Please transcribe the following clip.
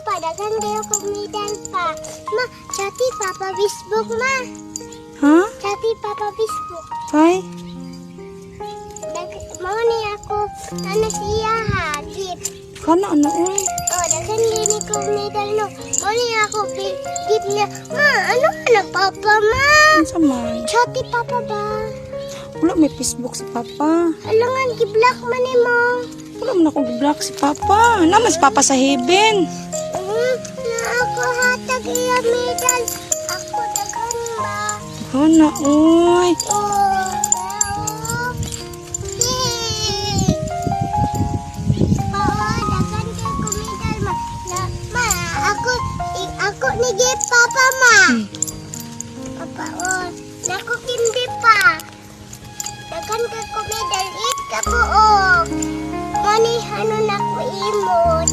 pa, daghan kayo kumidal pa. Ma, chati Papa Facebook, ma. Ha? Chati Papa Facebook. Kay? Mau ni ako, ano siya ha, gift. Kana ano oy? Oh, daghan din ni kumidal no. Mau ni ako, gift niya. Ma, ano na Papa, ma? Unsa man? Chati Papa ba? Wala may Facebook si Papa. Alangan, gi-block man ni mo. Wala man akong block si Papa. Naman si Papa sa heaven. Na ako hatag iya medal. Ako daghan ba? Kana oy. Oh, yay! Oo, daghan kay kumidal ma. Ma, ako ni gift Papa ma. Papa, oh, naku kindi pa. Daghan kay kumidal it ka po, oh. Mani, ano na ko imot.